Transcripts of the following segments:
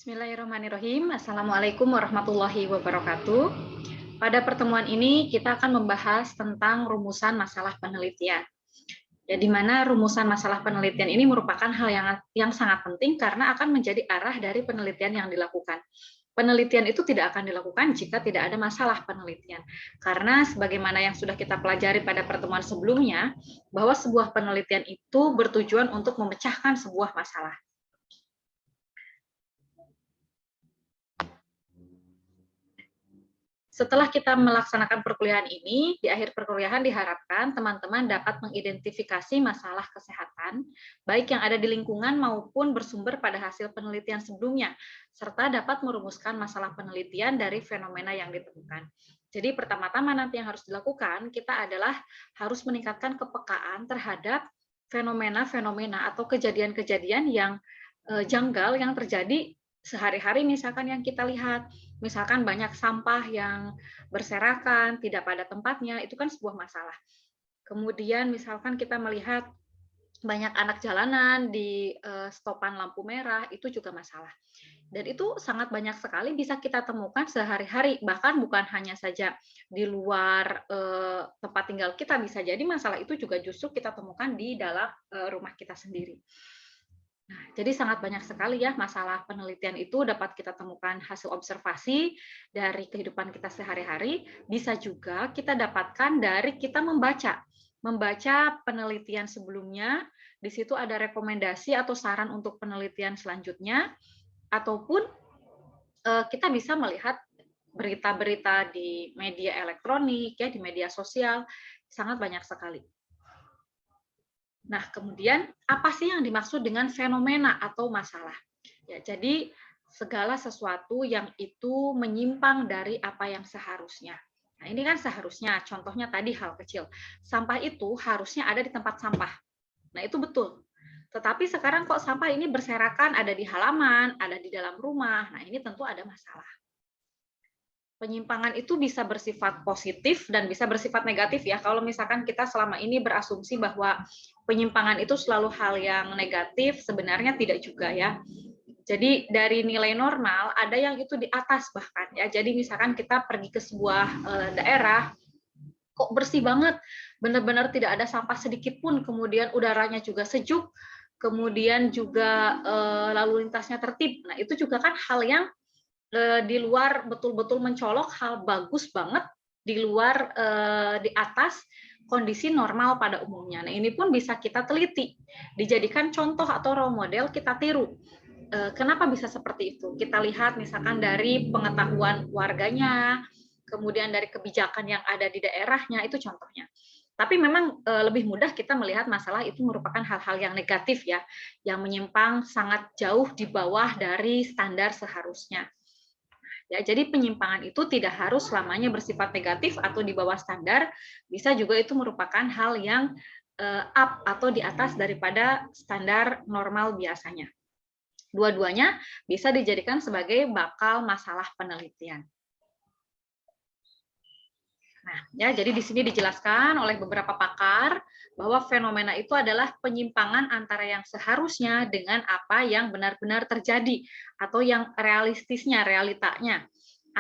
Bismillahirrahmanirrahim. Assalamualaikum warahmatullahi wabarakatuh. Pada pertemuan ini kita akan membahas tentang rumusan masalah penelitian. Ya, di mana rumusan masalah penelitian ini merupakan hal yang sangat penting karena akan menjadi arah dari penelitian yang dilakukan. Penelitian itu tidak akan dilakukan jika tidak ada masalah penelitian. Karena sebagaimana yang sudah kita pelajari pada pertemuan sebelumnya, bahwa sebuah penelitian itu bertujuan untuk memecahkan sebuah masalah. Setelah kita melaksanakan perkuliahan ini, di akhir perkuliahan diharapkan teman-teman dapat mengidentifikasi masalah kesehatan, baik yang ada di lingkungan maupun bersumber pada hasil penelitian sebelumnya, serta dapat merumuskan masalah penelitian dari fenomena yang ditemukan. Jadi pertama-tama nanti yang harus dilakukan, kita adalah harus meningkatkan kepekaan terhadap fenomena-fenomena atau kejadian-kejadian yang janggal yang terjadi sehari-hari, misalkan yang kita lihat. Misalkan banyak sampah yang berserakan, tidak pada tempatnya, itu kan sebuah masalah. Kemudian misalkan kita melihat banyak anak jalanan di stopan lampu merah, itu juga masalah. Dan itu sangat banyak sekali bisa kita temukan sehari-hari, bahkan bukan hanya saja di luar tempat tinggal kita, bisa jadi masalah itu juga justru kita temukan di dalam rumah kita sendiri. Nah, jadi sangat banyak sekali ya masalah penelitian itu dapat kita temukan hasil observasi dari kehidupan kita sehari-hari, bisa juga kita dapatkan dari kita membaca penelitian sebelumnya, di situ ada rekomendasi atau saran untuk penelitian selanjutnya, ataupun kita bisa melihat berita-berita di media elektronik, ya, di media sosial, sangat banyak sekali. Nah, kemudian apa sih yang dimaksud dengan fenomena atau masalah? Ya, jadi segala sesuatu yang itu menyimpang dari apa yang seharusnya. Nah, ini kan seharusnya, contohnya tadi hal kecil. Sampah itu harusnya ada di tempat sampah. Nah, itu betul. Tetapi sekarang kok sampah ini berserakan, ada di halaman, ada di dalam rumah. Nah, ini tentu ada masalah. Penyimpangan itu bisa bersifat positif dan bisa bersifat negatif ya. Kalau misalkan kita selama ini berasumsi bahwa penyimpangan itu selalu hal yang negatif, sebenarnya tidak juga ya. Jadi dari nilai normal ada yang itu di atas bahkan ya. Jadi misalkan kita pergi ke sebuah daerah, kok bersih banget, benar-benar tidak ada sampah sedikit pun, kemudian udaranya juga sejuk, kemudian juga lalu lintasnya tertib. Nah, itu juga kan hal yang di luar betul-betul mencolok, hal bagus banget di luar di atas kondisi normal pada umumnya. Nah, ini pun bisa kita teliti, dijadikan contoh atau role model kita tiru. Kenapa bisa seperti itu? Kita lihat misalkan dari pengetahuan warganya, kemudian dari kebijakan yang ada di daerahnya, itu contohnya. Tapi memang lebih mudah kita melihat masalah itu merupakan hal-hal yang negatif ya, yang menyimpang sangat jauh di bawah dari standar seharusnya. Ya, jadi penyimpangan itu tidak harus selamanya bersifat negatif atau di bawah standar, bisa juga itu merupakan hal yang up atau di atas daripada standar normal biasanya. Dua-duanya bisa dijadikan sebagai bakal masalah penelitian. Nah, ya, jadi di sini dijelaskan oleh beberapa pakar bahwa fenomena itu adalah penyimpangan antara yang seharusnya dengan apa yang benar-benar terjadi atau yang realistisnya, realitanya.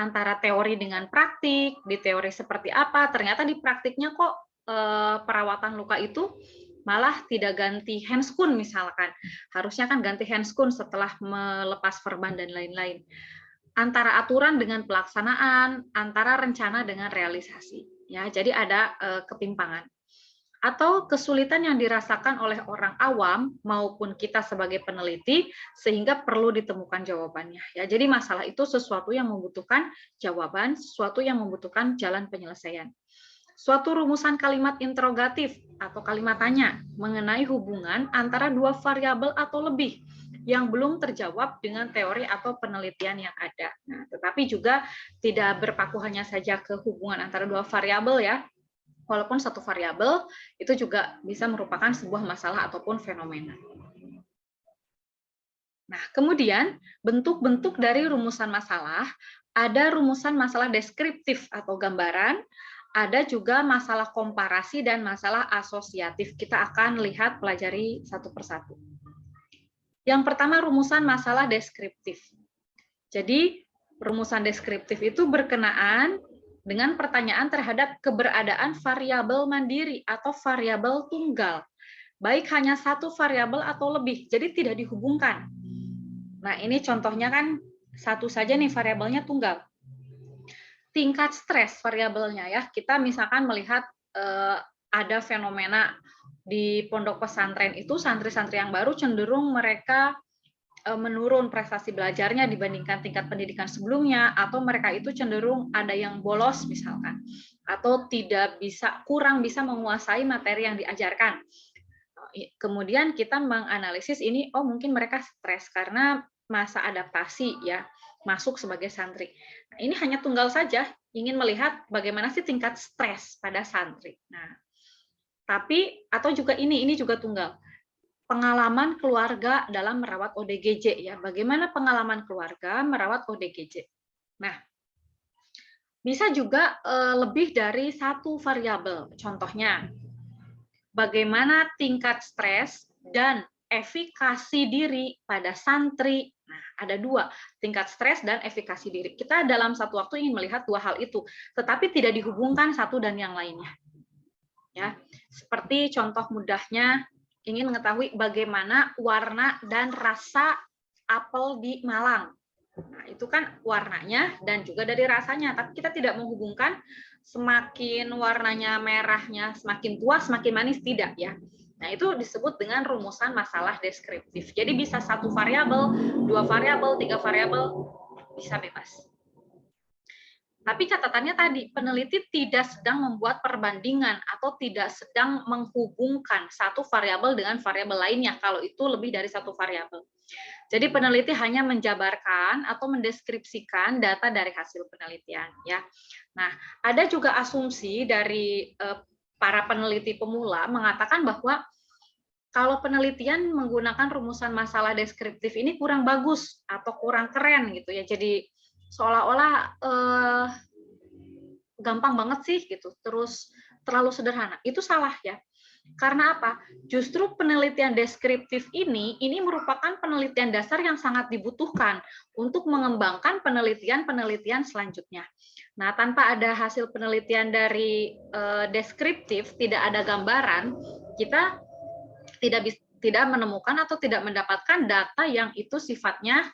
Antara teori dengan praktik, di teori seperti apa, ternyata di praktiknya kok perawatan luka itu malah tidak ganti handscoon misalkan. Harusnya kan ganti handscoon setelah melepas perban dan lain-lain. Antara aturan dengan pelaksanaan, antara rencana dengan realisasi. Ya, jadi ada ketimpangan. Atau kesulitan yang dirasakan oleh orang awam maupun kita sebagai peneliti sehingga perlu ditemukan jawabannya. Ya, jadi masalah itu sesuatu yang membutuhkan jawaban, sesuatu yang membutuhkan jalan penyelesaian. Suatu rumusan kalimat interrogatif atau kalimat tanya mengenai hubungan antara dua variabel atau lebih yang belum terjawab dengan teori atau penelitian yang ada. Nah, tetapi juga tidak berpaku hanya saja ke hubungan antara dua variabel ya. Walaupun satu variabel itu juga bisa merupakan sebuah masalah ataupun fenomena. Nah, kemudian bentuk-bentuk dari rumusan masalah, ada rumusan masalah deskriptif atau gambaran, ada juga masalah komparasi dan masalah asosiatif. Kita akan lihat pelajari satu persatu. Yang pertama rumusan masalah deskriptif. Jadi rumusan deskriptif itu berkenaan dengan pertanyaan terhadap keberadaan variabel mandiri atau variabel tunggal, baik hanya satu variabel atau lebih, jadi tidak dihubungkan. Nah, ini contohnya kan satu saja nih variabelnya tunggal. Tingkat stres variabelnya ya, kita misalkan melihat ada fenomena di pondok pesantren itu santri-santri yang baru cenderung mereka menurun prestasi belajarnya dibandingkan tingkat pendidikan sebelumnya, atau mereka itu cenderung ada yang bolos misalkan, atau kurang bisa menguasai materi yang diajarkan. Kemudian kita menganalisis ini, oh mungkin mereka stres karena masa adaptasi ya, masuk sebagai santri. Nah, ini hanya tunggal saja, ingin melihat bagaimana sih tingkat stres pada santri. Nah, tapi atau juga ini juga tunggal. Pengalaman keluarga dalam merawat ODGJ ya. Bagaimana pengalaman keluarga merawat ODGJ? Nah, bisa juga lebih dari satu variabel. Contohnya, bagaimana tingkat stres dan efikasi diri pada santri. Nah, ada dua, tingkat stres dan efikasi diri. Kita dalam satu waktu ingin melihat dua hal itu, tetapi tidak dihubungkan satu dan yang lainnya. Ya, seperti contoh mudahnya ingin mengetahui bagaimana warna dan rasa apel di Malang. Nah, itu kan warnanya dan juga dari rasanya, tapi kita tidak menghubungkan semakin warnanya merahnya semakin tua semakin manis, tidak ya. Nah, itu disebut dengan rumusan masalah deskriptif. Jadi bisa satu variabel, dua variabel, tiga variabel, bisa bebas. Tapi catatannya tadi, peneliti tidak sedang membuat perbandingan atau tidak sedang menghubungkan satu variabel dengan variabel lainnya, kalau itu lebih dari satu variabel. Jadi peneliti hanya menjabarkan atau mendeskripsikan data dari hasil penelitian. Ya. Nah, ada juga asumsi dari para peneliti pemula mengatakan bahwa kalau penelitian menggunakan rumusan masalah deskriptif ini kurang bagus atau kurang keren gitu ya. Jadi seolah-olah gampang banget sih gitu, terus terlalu sederhana. Itu salah ya. Karena apa? Justru penelitian deskriptif ini merupakan penelitian dasar yang sangat dibutuhkan untuk mengembangkan penelitian-penelitian selanjutnya. Nah, tanpa ada hasil penelitian dari deskriptif, tidak ada gambaran, kita tidak menemukan atau tidak mendapatkan data yang itu sifatnya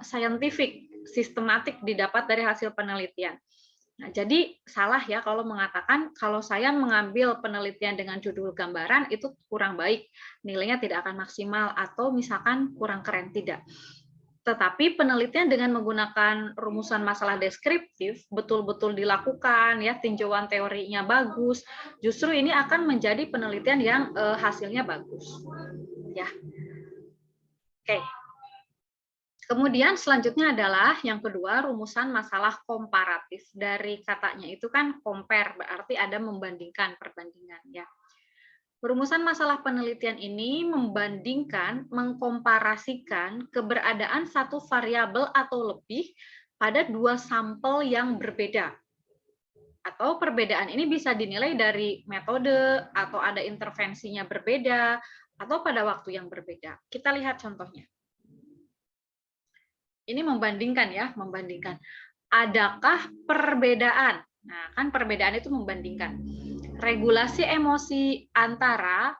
scientific, sistematik didapat dari hasil penelitian. Nah, jadi salah ya kalau mengatakan kalau saya mengambil penelitian dengan judul gambaran itu kurang baik, nilainya tidak akan maksimal atau misalkan kurang keren, tidak. Tetapi penelitian dengan menggunakan rumusan masalah deskriptif betul-betul dilakukan ya, tinjauan teorinya bagus, justru ini akan menjadi penelitian yang hasilnya bagus. Ya. Oke. Kemudian selanjutnya adalah yang kedua, rumusan masalah komparatif. Dari katanya itu kan compare, berarti ada membandingkan, perbandingan ya. Rumusan masalah penelitian ini membandingkan, mengkomparasikan keberadaan satu variabel atau lebih pada dua sampel yang berbeda. Atau perbedaan ini bisa dinilai dari metode atau ada intervensinya berbeda atau pada waktu yang berbeda. Kita lihat contohnya. Ini membandingkan ya, membandingkan. Adakah perbedaan? Nah, kan perbedaan itu membandingkan. Regulasi emosi antara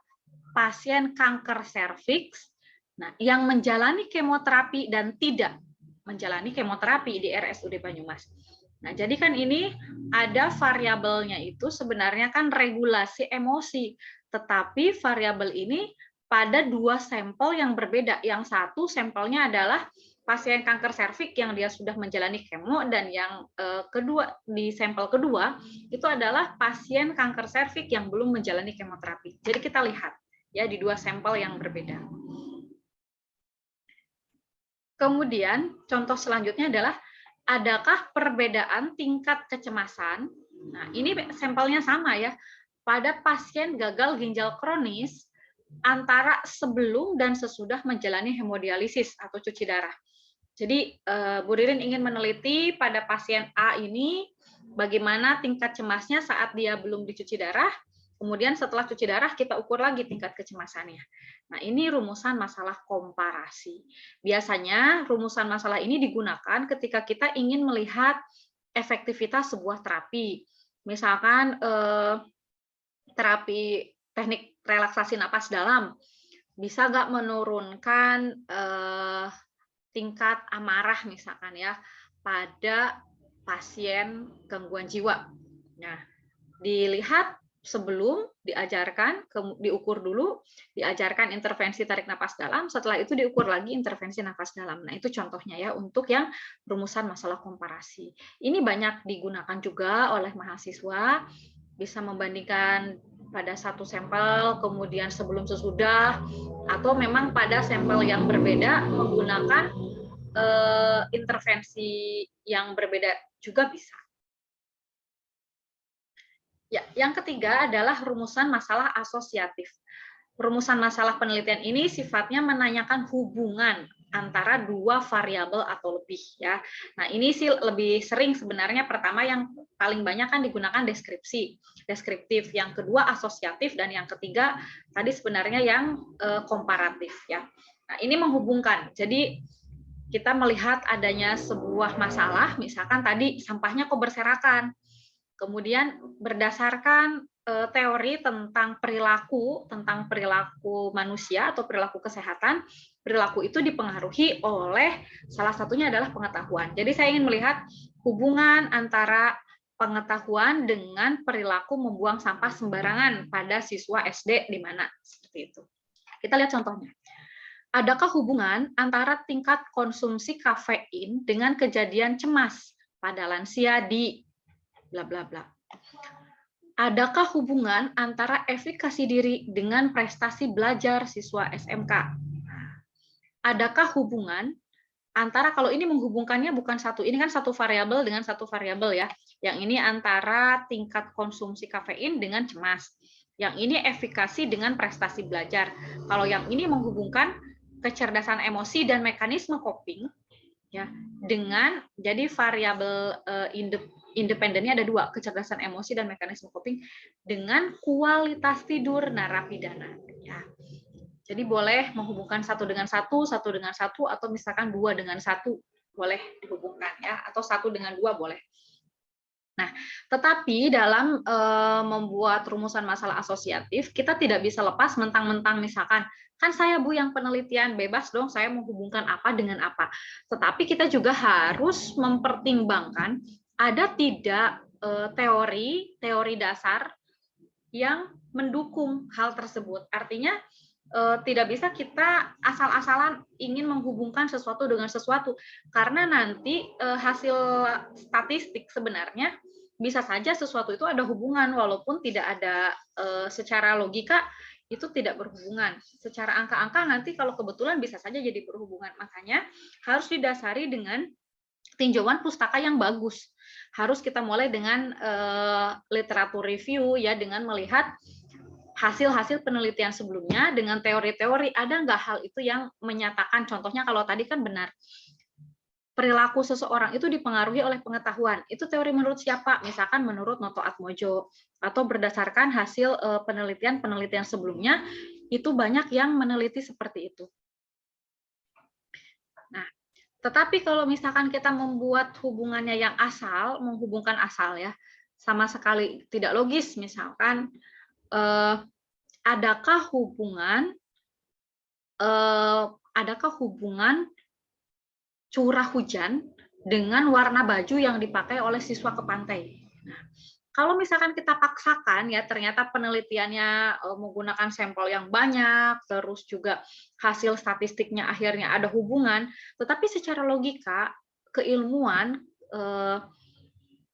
pasien kanker serviks yang menjalani kemoterapi dan tidak menjalani kemoterapi di RSUD Banyumas. Nah, jadi kan ini ada variabelnya itu sebenarnya kan regulasi emosi, tetapi variabel ini pada dua sampel yang berbeda. Yang satu sampelnya adalah pasien kanker serviks yang dia sudah menjalani kemo, dan yang kedua di sampel kedua itu adalah pasien kanker serviks yang belum menjalani kemoterapi. Jadi kita lihat ya di dua sampel yang berbeda. Kemudian contoh selanjutnya adalah adakah perbedaan tingkat kecemasan? Nah, ini sampelnya sama ya. Pada pasien gagal ginjal kronis antara sebelum dan sesudah menjalani hemodialisis atau cuci darah. Jadi Bu Ririn ingin meneliti pada pasien A ini bagaimana tingkat cemasnya saat dia belum dicuci darah Kemudian setelah cuci darah, kita ukur lagi tingkat kecemasannya. Nah, ini rumusan masalah komparasi. Biasanya rumusan masalah ini digunakan ketika kita ingin melihat efektivitas sebuah terapi. Misalkan terapi teknik relaksasi napas dalam, bisa nggak menurunkan tingkat amarah misalkan ya pada pasien gangguan jiwa. Nah, dilihat sebelum diajarkan, diukur dulu, diajarkan intervensi tarik napas dalam, setelah itu diukur lagi intervensi nafas dalam. Nah, itu contohnya ya untuk yang rumusan masalah komparasi. Ini banyak digunakan juga oleh mahasiswa, bisa membandingkan pada satu sampel, kemudian sebelum sesudah, atau memang pada sampel yang berbeda menggunakan intervensi yang berbeda juga bisa. Ya, yang ketiga adalah rumusan masalah asosiatif. Rumusan masalah penelitian ini sifatnya menanyakan hubungan antara dua variabel atau lebih ya. Nah, ini sih lebih sering sebenarnya pertama yang paling banyak kan digunakan deskriptif, yang kedua asosiatif, dan yang ketiga tadi sebenarnya yang komparatif ya. Nah, ini menghubungkan. Jadi kita melihat adanya sebuah masalah, misalkan tadi sampahnya kok berserakan. Kemudian berdasarkan teori tentang perilaku manusia atau perilaku kesehatan, perilaku itu dipengaruhi oleh salah satunya adalah pengetahuan. Jadi saya ingin melihat hubungan antara pengetahuan dengan perilaku membuang sampah sembarangan pada siswa SD di mana, seperti itu. Kita lihat contohnya. Adakah hubungan antara tingkat konsumsi kafein dengan kejadian cemas pada lansia di bla bla bla. Adakah hubungan antara efikasi diri dengan prestasi belajar siswa SMK? Adakah hubungan antara, kalau ini menghubungkannya bukan satu, ini kan satu variabel dengan satu variabel ya. Yang ini antara tingkat konsumsi kafein dengan cemas. Yang ini efikasi dengan prestasi belajar. Kalau yang ini menghubungkan kecerdasan emosi dan mekanisme coping ya dengan, jadi variabel independennya ada dua, kecerdasan emosi dan mekanisme coping, dengan kualitas tidur narapidana ya. Jadi boleh menghubungkan satu dengan satu dengan satu, atau misalkan dua dengan satu boleh dihubungkan ya, atau satu dengan dua boleh. Nah, tetapi dalam membuat rumusan masalah asosiatif, kita tidak bisa lepas mentang-mentang misalkan, kan saya Bu yang penelitian, bebas dong saya menghubungkan apa dengan apa. Tetapi kita juga harus mempertimbangkan ada tidak teori dasar yang mendukung hal tersebut. Artinya tidak bisa kita asal-asalan ingin menghubungkan sesuatu dengan sesuatu, karena nanti hasil statistik sebenarnya bisa saja sesuatu itu ada hubungan walaupun tidak ada secara logika itu tidak berhubungan. Secara angka-angka nanti kalau kebetulan bisa saja jadi berhubungan. Makanya harus didasari dengan tinjauan pustaka yang bagus. Harus kita mulai dengan literatur review ya, dengan melihat hasil-hasil penelitian sebelumnya dengan teori-teori, ada nggak hal itu yang menyatakan, contohnya kalau tadi kan benar, perilaku seseorang itu dipengaruhi oleh pengetahuan. Itu teori menurut siapa? Misalkan menurut Noto Atmojo, atau berdasarkan hasil penelitian sebelumnya, itu banyak yang meneliti seperti itu. Nah, tetapi kalau misalkan kita membuat hubungannya yang asal, menghubungkan asal ya, sama sekali tidak logis, misalkan adakah hubungan curah hujan dengan warna baju yang dipakai oleh siswa ke pantai? Nah, kalau misalkan kita paksakan ya, ternyata penelitiannya menggunakan sampel yang banyak, terus juga hasil statistiknya akhirnya ada hubungan, tetapi secara logika, keilmuan,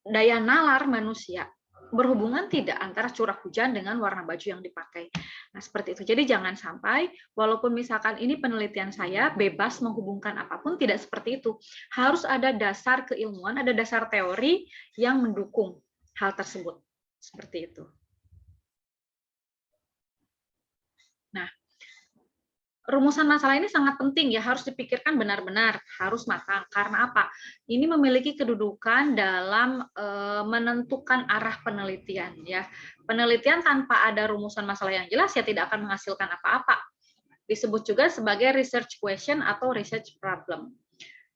daya nalar manusia berhubungan tidak antara curah hujan dengan warna baju yang dipakai. Nah, seperti itu. Jadi jangan sampai, walaupun misalkan ini penelitian saya, bebas menghubungkan apapun, tidak seperti itu. Harus ada dasar keilmuan, ada dasar teori yang mendukung hal tersebut. Seperti itu. Nah, rumusan masalah ini sangat penting ya, harus dipikirkan benar-benar, harus matang. Karena apa? Ini memiliki kedudukan dalam menentukan arah penelitian ya. Penelitian tanpa ada rumusan masalah yang jelas ya tidak akan menghasilkan apa-apa. Disebut juga sebagai research question atau research problem.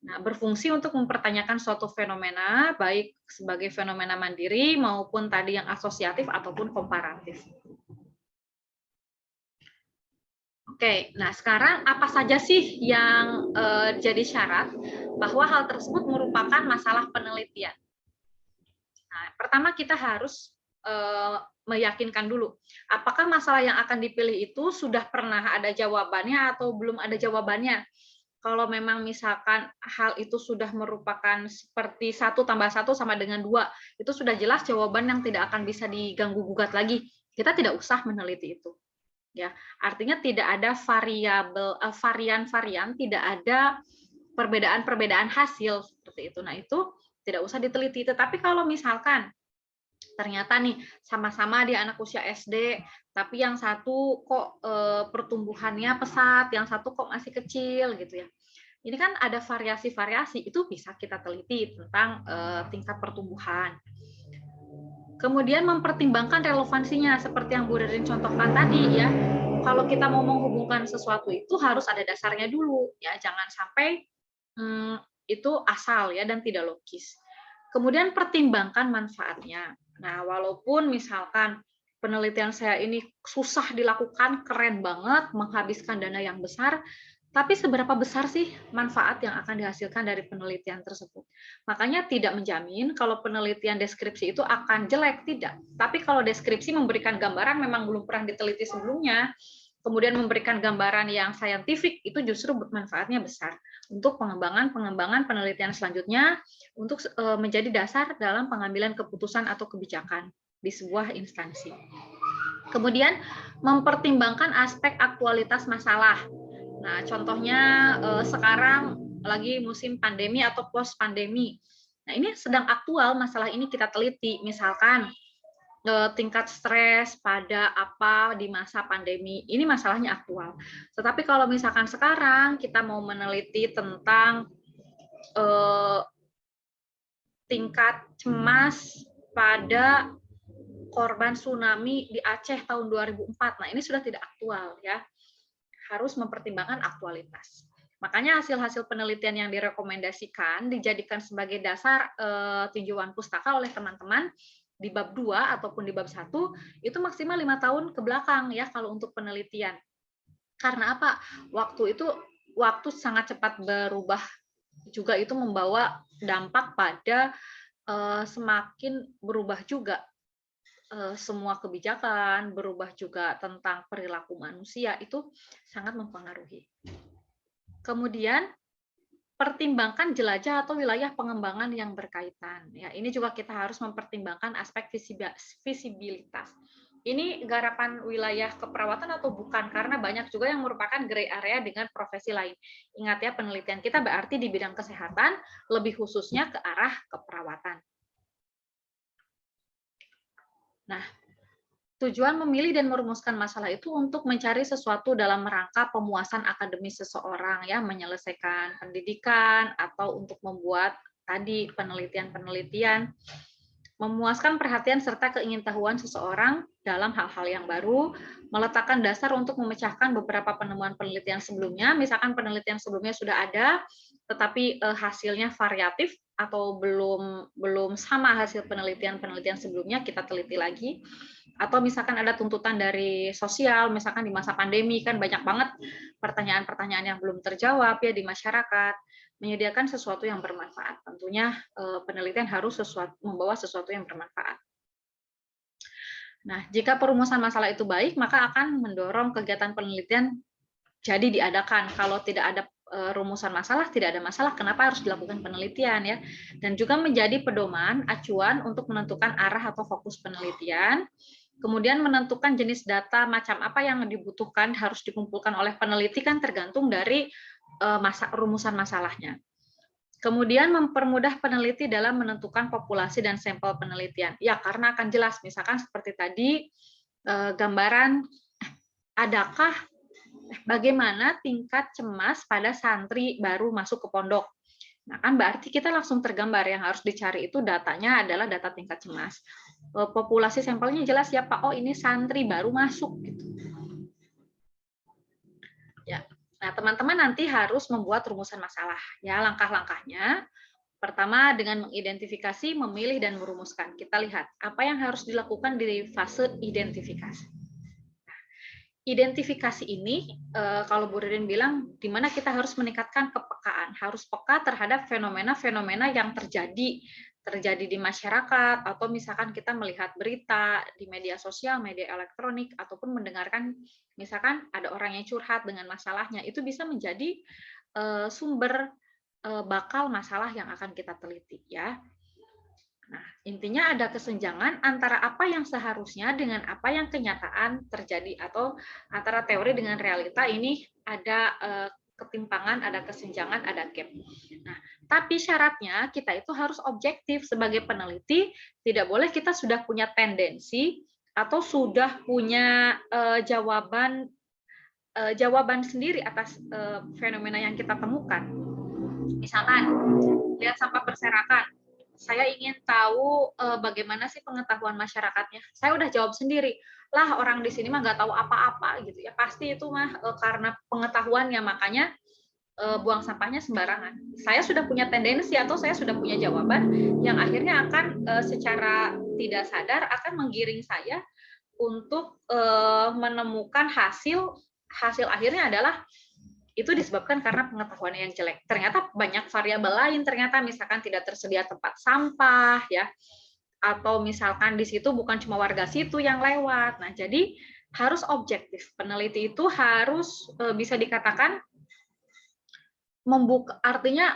Nah, berfungsi untuk mempertanyakan suatu fenomena, baik sebagai fenomena mandiri maupun tadi yang asosiatif ataupun komparatif. Oke, nah sekarang apa saja sih yang jadi syarat bahwa hal tersebut merupakan masalah penelitian? Nah, pertama kita harus meyakinkan dulu, apakah masalah yang akan dipilih itu sudah pernah ada jawabannya atau belum ada jawabannya. Kalau memang misalkan hal itu sudah merupakan seperti 1 tambah 1 sama dengan 2, itu sudah jelas jawaban yang tidak akan bisa diganggu-gugat lagi. Kita tidak usah meneliti itu. Ya, artinya tidak ada varian-varian, tidak ada perbedaan-perbedaan hasil seperti itu. Nah, itu tidak usah diteliti. Tetapi kalau misalkan ternyata nih sama-sama dia anak usia SD, tapi yang satu kok pertumbuhannya pesat, yang satu kok masih kecil gitu ya. Ini kan ada variasi-variasi, itu bisa kita teliti tentang tingkat pertumbuhan. Kemudian mempertimbangkan relevansinya, seperti yang Bu Ririn contohkan tadi ya. Kalau kita mau menghubungkan sesuatu itu harus ada dasarnya dulu, ya jangan sampai itu asal ya dan tidak logis. Kemudian pertimbangkan manfaatnya. Nah, walaupun misalkan penelitian saya ini susah dilakukan, keren banget, menghabiskan dana yang besar, tapi seberapa besar sih manfaat yang akan dihasilkan dari penelitian tersebut? Makanya tidak menjamin kalau penelitian deskripsi itu akan jelek, tidak. Tapi kalau deskripsi memberikan gambaran memang belum pernah diteliti sebelumnya, kemudian memberikan gambaran yang saintifik, itu justru manfaatnya besar untuk pengembangan penelitian selanjutnya untuk menjadi dasar dalam pengambilan keputusan atau kebijakan di sebuah instansi. Kemudian mempertimbangkan aspek aktualitas masalah. Nah, contohnya sekarang lagi musim pandemi atau post pandemi. Nah, ini sedang aktual masalah ini kita teliti. Misalkan tingkat stres pada apa di masa pandemi. Ini masalahnya aktual. Tetapi kalau misalkan sekarang kita mau meneliti tentang tingkat cemas pada korban tsunami di Aceh tahun 2004. Nah, ini sudah tidak aktual ya. Harus mempertimbangkan aktualitas. Makanya hasil-hasil penelitian yang direkomendasikan dijadikan sebagai dasar tinjauan pustaka oleh teman-teman di bab 2 ataupun di bab 1 itu maksimal 5 tahun ke belakang ya kalau untuk penelitian. Karena apa? Waktu sangat cepat berubah juga itu membawa dampak pada semakin berubah juga semua kebijakan, berubah juga tentang perilaku manusia, itu sangat mempengaruhi. Kemudian, pertimbangkan jelajah atau wilayah pengembangan yang berkaitan. Ya, ini juga kita harus mempertimbangkan aspek visibilitas. Ini garapan wilayah keperawatan atau bukan, karena banyak juga yang merupakan gray area dengan profesi lain. Ingat ya, penelitian kita berarti di bidang kesehatan, lebih khususnya ke arah keperawatan. Nah, tujuan memilih dan merumuskan masalah itu untuk mencari sesuatu dalam rangka pemuasan akademis seseorang, ya, menyelesaikan pendidikan atau untuk membuat tadi penelitian-penelitian, memuaskan perhatian serta keingintahuan seseorang dalam hal-hal yang baru, meletakkan dasar untuk memecahkan beberapa penemuan penelitian sebelumnya, misalkan penelitian sebelumnya sudah ada, tetapi hasilnya variatif atau belum sama hasil penelitian sebelumnya, kita teliti lagi. Atau misalkan ada tuntutan dari sosial, misalkan di masa pandemi kan banyak banget pertanyaan-pertanyaan yang belum terjawab ya di masyarakat, menyediakan sesuatu yang bermanfaat. Tentunya penelitian harus membawa sesuatu yang bermanfaat. Nah, jika perumusan masalah itu baik, maka akan mendorong kegiatan penelitian jadi diadakan. Kalau tidak ada rumusan masalah, tidak ada masalah, kenapa harus dilakukan penelitian ya? Dan juga menjadi pedoman, acuan untuk menentukan arah atau fokus penelitian. Kemudian menentukan jenis data macam apa yang dibutuhkan harus dikumpulkan oleh peneliti kan tergantung dari rumusan masalahnya. Kemudian mempermudah peneliti dalam menentukan populasi dan sampel penelitian. Ya, karena akan jelas, misalkan seperti tadi gambaran adakah Bagaimana tingkat cemas pada santri baru masuk ke pondok? Nah, kan berarti kita langsung tergambar yang harus dicari itu datanya adalah data tingkat cemas. Populasi sampelnya jelas ya Pak, oh ini santri baru masuk gitu. Ya. Nah, teman-teman nanti harus membuat rumusan masalah. Ya, langkah-langkahnya. Pertama, dengan mengidentifikasi, memilih, dan merumuskan. Kita lihat apa yang harus dilakukan di fase identifikasi. Identifikasi ini, kalau Bu Ririn bilang, di mana kita harus meningkatkan kepekaan, harus peka terhadap fenomena-fenomena yang terjadi di masyarakat, atau misalkan kita melihat berita di media sosial, media elektronik, ataupun mendengarkan, misalkan ada orang yang curhat dengan masalahnya, itu bisa menjadi sumber bakal masalah yang akan kita teliti, ya. Nah, intinya ada kesenjangan antara apa yang seharusnya dengan apa yang kenyataan terjadi, atau antara teori dengan realita ini ada ketimpangan, ada kesenjangan, ada gap. Nah, tapi syaratnya kita itu harus objektif sebagai peneliti, tidak boleh kita sudah punya tendensi atau sudah punya jawaban sendiri atas fenomena yang kita temukan. Misalkan, lihat sampah berserakan. Saya ingin tahu bagaimana sih pengetahuan masyarakatnya. Saya udah jawab sendiri, lah orang di sini mah nggak tahu apa-apa gitu ya. Pasti itu mah karena pengetahuannya, makanya buang sampahnya sembarangan. Saya sudah punya tendensi atau saya sudah punya jawaban yang akhirnya akan secara tidak sadar akan menggiring saya untuk menemukan hasil akhirnya adalah itu disebabkan karena pengetahuan yang jelek. Ternyata banyak variabel lain, ternyata misalkan tidak tersedia tempat sampah, ya, atau misalkan di situ bukan cuma warga situ yang lewat. Nah, jadi harus objektif. Peneliti itu harus bisa dikatakan membuka, artinya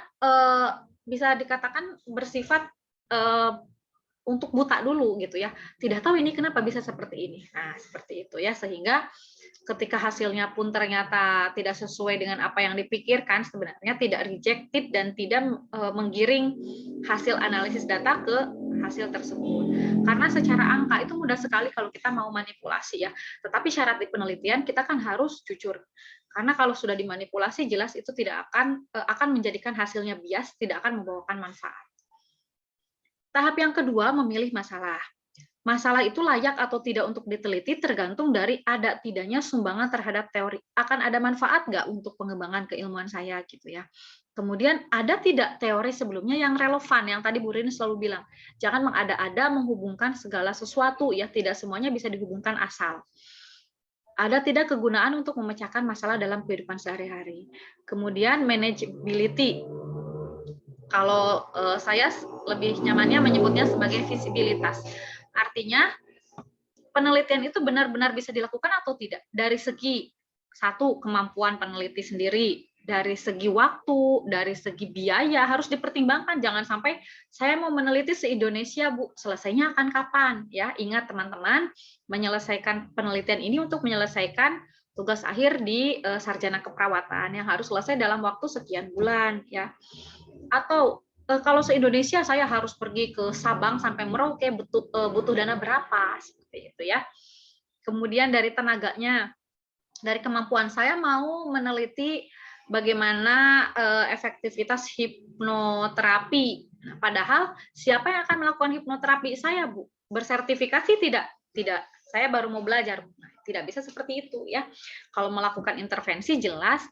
bisa dikatakan bersifat untuk buta dulu gitu ya. Tidak tahu ini kenapa bisa seperti ini. Nah, seperti itu ya, sehingga ketika hasilnya pun ternyata tidak sesuai dengan apa yang dipikirkan, sebenarnya tidak rejected dan tidak menggiring hasil analisis data ke hasil tersebut. Karena secara angka itu mudah sekali kalau kita mau manipulasi ya. Tetapi syarat di penelitian kita kan harus jujur. Karena kalau sudah dimanipulasi jelas itu tidak akan menjadikan hasilnya bias, tidak akan membawakan manfaat. Tahap yang kedua, memilih masalah. Masalah itu layak atau tidak untuk diteliti tergantung dari ada tidaknya sumbangan terhadap teori. Akan ada manfaat nggak untuk pengembangan keilmuan saya gitu ya. Kemudian ada tidak teori sebelumnya yang relevan, yang tadi Bu Rini selalu bilang, jangan mengada-ada menghubungkan segala sesuatu ya, tidak semuanya bisa dihubungkan asal. Ada tidak kegunaan untuk memecahkan masalah dalam kehidupan sehari-hari. Kemudian manageability. Kalau saya lebih nyamannya menyebutnya sebagai visibilitas. Artinya penelitian itu benar-benar bisa dilakukan atau tidak. Dari segi satu, kemampuan peneliti sendiri, dari segi waktu, dari segi biaya harus dipertimbangkan. Jangan sampai saya mau meneliti se-Indonesia, Bu, selesainya akan kapan? Ya, ingat teman-teman, menyelesaikan penelitian ini untuk menyelesaikan tugas akhir di sarjana keperawatan yang harus selesai dalam waktu sekian bulan ya. Atau kalau se-Indonesia saya harus pergi ke Sabang sampai Merauke, butuh dana berapa, seperti itu ya. Kemudian dari tenaganya, dari kemampuan saya mau meneliti bagaimana efektivitas hipnoterapi. Nah, padahal siapa yang akan melakukan hipnoterapi? Saya, Bu. Bersertifikasi tidak? Tidak. Saya baru mau belajar. Nah, tidak bisa seperti itu ya. Kalau melakukan intervensi jelas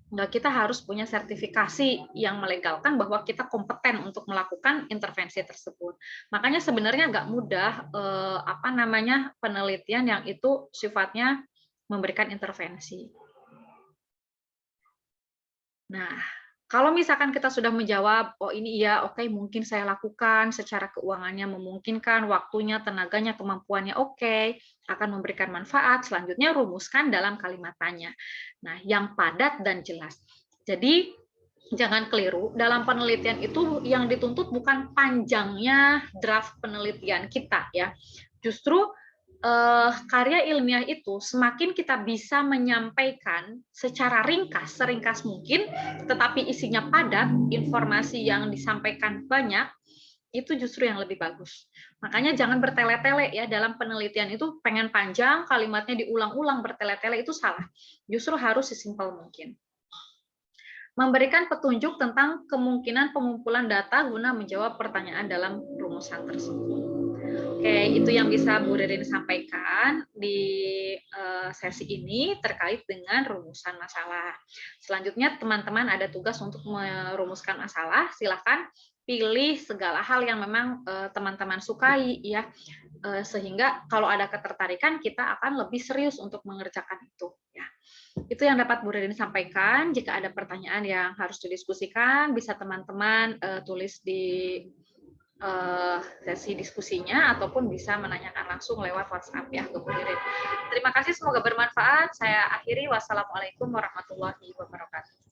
kita harus punya sertifikasi yang melegalkan bahwa kita kompeten untuk melakukan intervensi tersebut. Makanya sebenarnya nggak mudah penelitian yang itu sifatnya memberikan intervensi. Nah, kalau misalkan kita sudah menjawab, oh ini iya, oke, mungkin saya lakukan, secara keuangannya memungkinkan, waktunya, tenaganya, kemampuannya oke, akan memberikan manfaat, selanjutnya rumuskan dalam kalimat tanya. Nah, yang padat dan jelas. Jadi, jangan keliru, dalam penelitian itu yang dituntut bukan panjangnya draft penelitian kita, ya. Justru karya ilmiah itu semakin kita bisa menyampaikan secara ringkas, seringkas mungkin, tetapi isinya padat, informasi yang disampaikan banyak, Itu justru yang lebih bagus. Makanya jangan bertele-tele ya, dalam penelitian itu pengen panjang, kalimatnya diulang-ulang bertele-tele itu salah. Justru harus sesimpel mungkin. Memberikan petunjuk tentang kemungkinan pengumpulan data guna menjawab pertanyaan dalam rumusan tersebut. Oke, itu yang bisa Bu Ririn sampaikan di sesi ini terkait dengan rumusan masalah. Selanjutnya teman-teman ada tugas untuk merumuskan masalah, silakan pilih segala hal yang memang teman-teman sukai ya, sehingga kalau ada ketertarikan kita akan lebih serius untuk mengerjakan itu ya. Itu yang dapat Bu Ririn sampaikan. Jika ada pertanyaan yang harus didiskusikan, bisa teman-teman tulis di sesi diskusinya ataupun bisa menanyakan langsung lewat WhatsApp ya ke Bu Ririn. Terima kasih, semoga bermanfaat. Saya akhiri. Wassalamualaikum warahmatullahi wabarakatuh.